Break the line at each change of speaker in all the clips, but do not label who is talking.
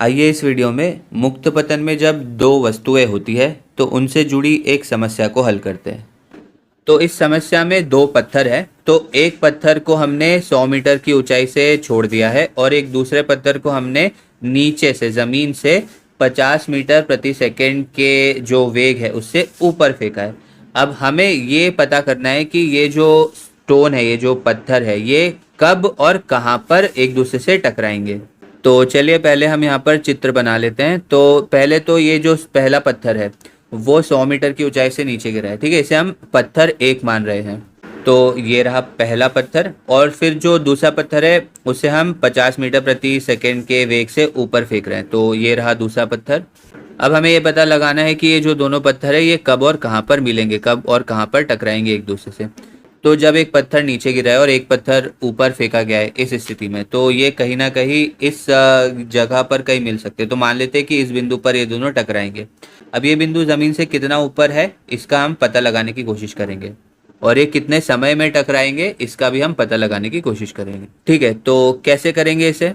आइए इस वीडियो में मुक्त पतन में जब दो वस्तुएं होती है तो उनसे जुड़ी एक समस्या को हल करते हैं। तो इस समस्या में दो पत्थर है, तो एक पत्थर को हमने 100 मीटर की ऊंचाई से छोड़ दिया है और एक दूसरे पत्थर को हमने नीचे से ज़मीन से 50 मीटर प्रति सेकंड के जो वेग है उससे ऊपर फेंका है। अब हमें ये पता करना है कि ये जो स्टोन है, ये जो पत्थर है, ये कब और कहाँ पर एक दूसरे से टकराएंगे। तो चलिए पहले हम यहाँ पर चित्र बना लेते हैं। तो पहले तो ये जो पहला पत्थर है वो 100 मीटर की ऊंचाई से नीचे गिरा है, ठीक है, इसे हम पत्थर एक मान रहे हैं। तो ये रहा पहला पत्थर और फिर जो दूसरा पत्थर है उसे हम 50 मीटर प्रति सेकंड के वेग से ऊपर फेंक रहे हैं। तो ये रहा दूसरा पत्थर। अब हमें ये पता लगाना है कि ये जो दोनों पत्थर है ये कब और कहाँ पर मिलेंगे, कब और कहाँ पर टकराएंगे एक दूसरे से। तो जब एक पत्थर नीचे गिरा है और एक पत्थर ऊपर फेंका गया है इस स्थिति में, तो ये कहीं ना कहीं इस जगह पर कहीं मिल सकते हैं। तो मान लेते हैं कि इस बिंदु पर ये दोनों टकराएंगे। अब ये बिंदु ज़मीन से कितना ऊपर है इसका हम पता लगाने की कोशिश करेंगे और ये कितने समय में टकराएंगे इसका भी हम पता लगाने की कोशिश करेंगे। ठीक है, तो कैसे करेंगे इसे?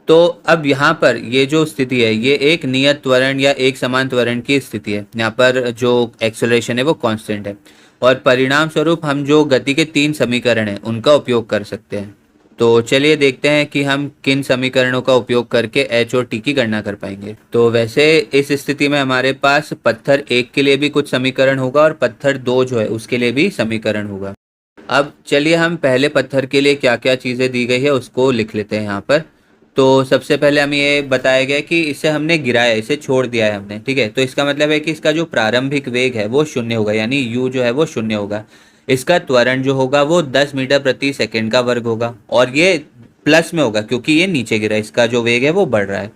तो अब यहाँ पर ये जो स्थिति है ये एक नियत त्वरण या एक समान त्वरण की स्थिति है। यहाँ पर जो एक्सेलरेशन है वो कांस्टेंट है और परिणाम स्वरूप हम जो गति के 3 समीकरण हैं उनका उपयोग कर सकते हैं। तो चलिए देखते हैं कि हम किन समीकरणों का उपयोग करके एच और टी की गणना कर पाएंगे। तो वैसे इस स्थिति में हमारे पास पत्थर 1 के लिए भी कुछ समीकरण होगा और पत्थर 2 जो है उसके लिए भी समीकरण होगा। अब चलिए हम पहले पत्थर के लिए क्या क्या चीज़ें दी गई है उसको लिख लेते हैं यहाँ पर। तो सबसे पहले हमें ये बताया गया कि इसे हमने गिराया, इसे छोड़ दिया है हमने, ठीक है। तो इसका मतलब है कि इसका जो प्रारंभिक वेग है वो 0 होगा, यानी u जो है वो 0 होगा। इसका त्वरण जो होगा वो 10 मीटर प्रति सेकंड का वर्ग होगा और ये प्लस में होगा क्योंकि ये नीचे गिरा, इसका जो वेग है वो बढ़ रहा है।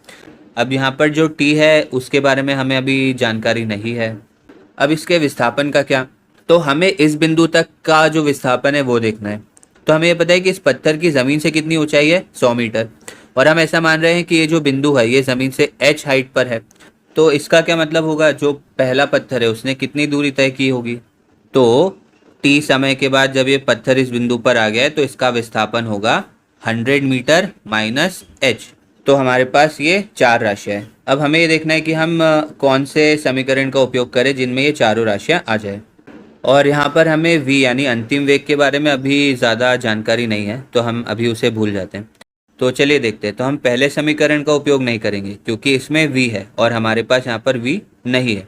अब यहाँ पर जो t है उसके बारे में हमें अभी जानकारी नहीं है। अब इसके विस्थापन का क्या? तो हमें इस बिंदु तक का जो विस्थापन है वो देखना है। तो हमें ये पता है कि इस पत्थर की ज़मीन से कितनी ऊंचाई है, 100 मीटर, और हम ऐसा मान रहे हैं कि ये जो बिंदु है ये ज़मीन से h हाइट पर है। तो इसका क्या मतलब होगा, जो पहला पत्थर है उसने कितनी दूरी तय की होगी? तो t समय के बाद जब ये पत्थर इस बिंदु पर आ गया है तो इसका विस्थापन होगा 100 मीटर माइनस h। तो हमारे पास ये 4 राशियाँ हैं। अब हमें ये देखना है कि हम कौन से समीकरण का उपयोग करें जिनमें ये चारों राशियाँ आ जाए। और यहाँ पर हमें v यानी अंतिम वेग के बारे में अभी ज़्यादा जानकारी नहीं है तो हम अभी उसे भूल जाते हैं। तो चलिए देखते हैं। तो हम पहले समीकरण का उपयोग नहीं करेंगे क्योंकि इसमें v है और हमारे पास यहाँ पर v नहीं है।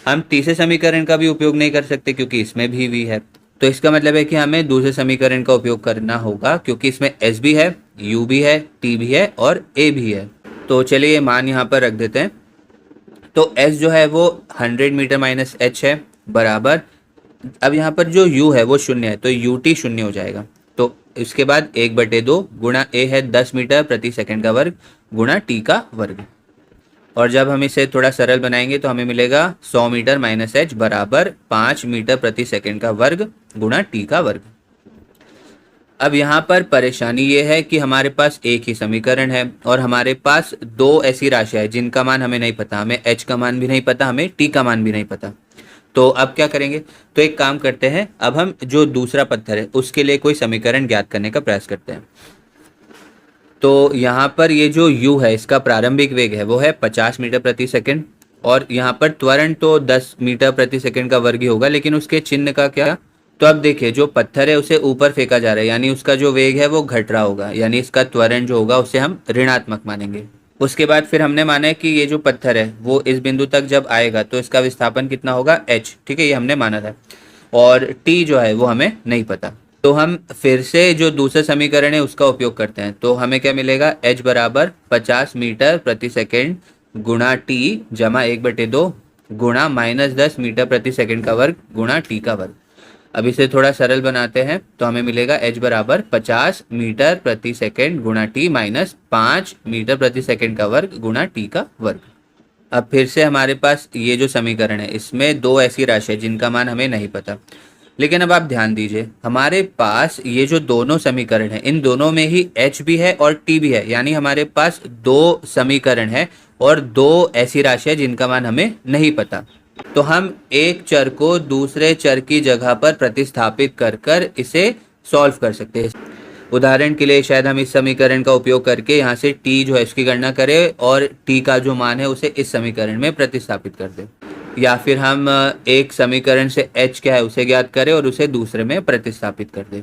हम तीसरे समीकरण का भी उपयोग नहीं कर सकते क्योंकि इसमें भी v है। तो इसका मतलब है कि हमें दूसरे समीकरण का उपयोग करना होगा क्योंकि इसमें s भी है, u भी है, t भी है और a भी है। तो चलिए ये मान यहाँ पर रख देते हैं। तो s जो है वो 100 मीटर माइनस h है बराबर, अब यहाँ पर जो u है वो 0 है तो ut 0 हो जाएगा। तो इसके बाद 1/2 गुणा a है 10 मीटर प्रति सेकंड का वर्ग गुणा t का वर्ग। और जब हम इसे थोड़ा सरल बनाएंगे तो हमें मिलेगा 100 मीटर माइनस h बराबर 5 मीटर प्रति सेकंड का वर्ग गुणा t का वर्ग। अब यहाँ पर परेशानी ये है कि हमारे पास एक ही समीकरण है और हमारे पास दो ऐसी राशियाँ हैं जिनका मान हमें नहीं पता। हमें h का मान भी नहीं पता, हमें t का मान भी नहीं पता। तो अब क्या करेंगे? तो एक काम करते हैं, अब हम जो दूसरा पत्थर है उसके लिए कोई समीकरण ज्ञात करने का प्रयास करते हैं। तो यहाँ पर ये जो u है इसका प्रारंभिक वेग है वो है 50 मीटर प्रति सेकंड और यहाँ पर त्वरण तो 10 मीटर प्रति सेकंड का वर्ग ही होगा, लेकिन उसके चिन्ह का क्या? तो अब देखिए जो पत्थर है उसे ऊपर फेंका जा रहा है यानी उसका जो वेग है वो घट रहा होगा, यानी इसका त्वरण जो होगा उसे हम ऋणात्मक मानेंगे। उसके बाद फिर हमने माना है कि ये जो पत्थर है वो इस बिंदु तक जब आएगा तो इसका विस्थापन कितना होगा, h, ठीक है, ये हमने माना था। और t जो है वो हमें नहीं पता। तो हम फिर से जो दूसरा समीकरण है उसका उपयोग करते हैं। तो हमें क्या मिलेगा, h बराबर 50 मीटर प्रति सेकेंड गुणा t जमा 1/2 गुणा -10 मीटर प्रति सेकेंड का वर्ग गुणा t का वर्ग। अब इसे थोड़ा सरल बनाते हैं तो हमें मिलेगा h बराबर 50 मीटर प्रति सेकंड गुणा t माइनस 5 मीटर प्रति सेकंड का वर्ग गुणा t का वर्ग। अब फिर से हमारे पास ये जो समीकरण है इसमें दो ऐसी राशियाँ जिनका मान हमें नहीं पता, लेकिन अब आप ध्यान दीजिए हमारे पास ये जो दोनों समीकरण है इन दोनों में ही h भी है और t भी है, यानी हमारे पास दो समीकरण है और दो ऐसी राशियाँ जिनका मान हमें नहीं पता। तो हम एक चर को दूसरे चर की जगह पर प्रतिस्थापित कर कर इसे सॉल्व कर सकते हैं। उदाहरण के लिए शायद हम इस समीकरण का उपयोग करके यहाँ से t जो है इसकी गणना करें और t का जो मान है उसे इस समीकरण में प्रतिस्थापित कर दें, या फिर हम एक समीकरण से h क्या है उसे ज्ञात करें और उसे दूसरे में प्रतिस्थापित कर दें।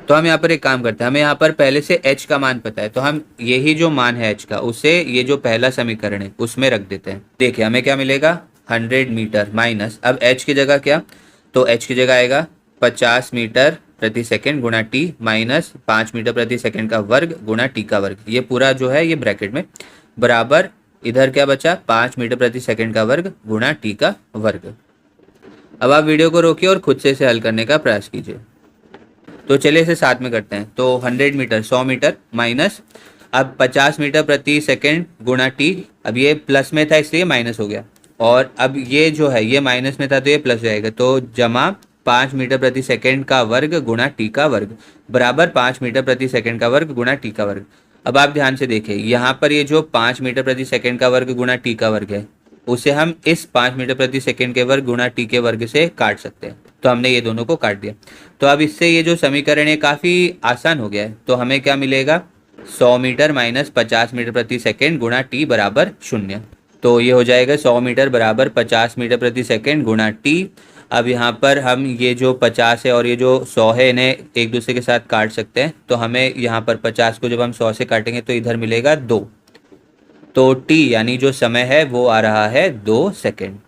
तो हम यहाँ पर एक काम करते हैं, हमें यहाँ पर पहले से h का मान पता है, तो हम यही जो मान है h का उसे ये जो पहला समीकरण है उसमें रख देते हैं। देखिए हमें क्या मिलेगा, 100 मीटर माइनस, अब h की जगह क्या, तो h की जगह आएगा 50 मीटर प्रति सेकंड गुणा टी माइनस 5 मीटर प्रति सेकंड का वर्ग गुणा टी का वर्ग, ये पूरा जो है ये ब्रैकेट में, बराबर इधर क्या बचा 5 मीटर प्रति सेकंड का वर्ग गुणा टी का वर्ग। अब आप वीडियो को रोकिए और खुद से इसे हल करने का प्रयास कीजिए। तो चलिए इसे साथ में करते हैं। तो 100 मीटर 100 मीटर माइनस, अब 50 मीटर प्रति सेकंड गुणा टी, अब ये प्लस में था इसलिए माइनस हो गया, और अब ये जो है ये माइनस में था तो ये प्लस हो जाएगा, तो जमा 5 मीटर प्रति सेकंड का वर्ग गुणा टी का वर्ग बराबर 5 मीटर प्रति सेकंड का वर्ग गुणा टी का वर्ग। अब आप ध्यान से देखिए यहाँ पर ये जो 5 मीटर प्रति सेकंड का वर्ग गुणा टी का वर्ग है उसे हम इस 5 मीटर प्रति सेकंड के वर्ग गुणा टी के वर्ग से काट सकते हैं, तो हमने ये दोनों को काट दिया। तो अब इससे ये जो समीकरण है काफ़ी आसान हो गया है। तो हमें क्या मिलेगा, 100 मीटर माइनस 50 मीटर प्रति सेकंड गुणा टी बराबर 0। तो ये हो जाएगा 100 मीटर बराबर 50 मीटर प्रति सेकंड गुणा टी। अब यहाँ पर हम ये जो 50 है और ये जो 100 है इन्हें एक दूसरे के साथ काट सकते हैं, तो हमें यहाँ पर 50 को जब हम 100 से काटेंगे तो इधर मिलेगा 2, तो t यानी जो समय है वो आ रहा है 2 सेकंड।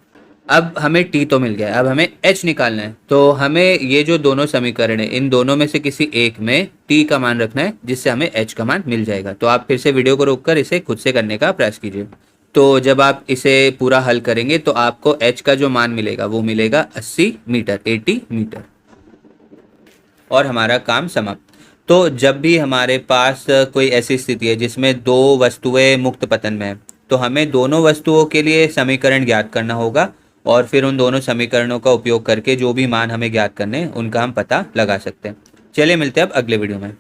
अब हमें t तो मिल गया, अब हमें h निकालना है। तो हमें ये जो दोनों समीकरण है इन दोनों में से किसी एक में t का मान रखना है जिससे हमें h का मान मिल जाएगा। तो आप फिर से वीडियो को रोककर इसे खुद से करने का प्रयास कीजिए। तो जब आप इसे पूरा हल करेंगे तो आपको h का जो मान मिलेगा वो मिलेगा 80 मीटर 80 मीटर, और हमारा काम समाप्त। तो जब भी हमारे पास कोई ऐसी स्थिति है जिसमें दो वस्तुएं मुक्त पतन में है, तो हमें दोनों वस्तुओं के लिए समीकरण ज्ञात करना होगा और फिर उन दोनों समीकरणों का उपयोग करके जो भी मान हमें ज्ञात करने हैं उनका हम पता लगा सकते हैं। चलिए मिलते हैं अब अगले वीडियो में।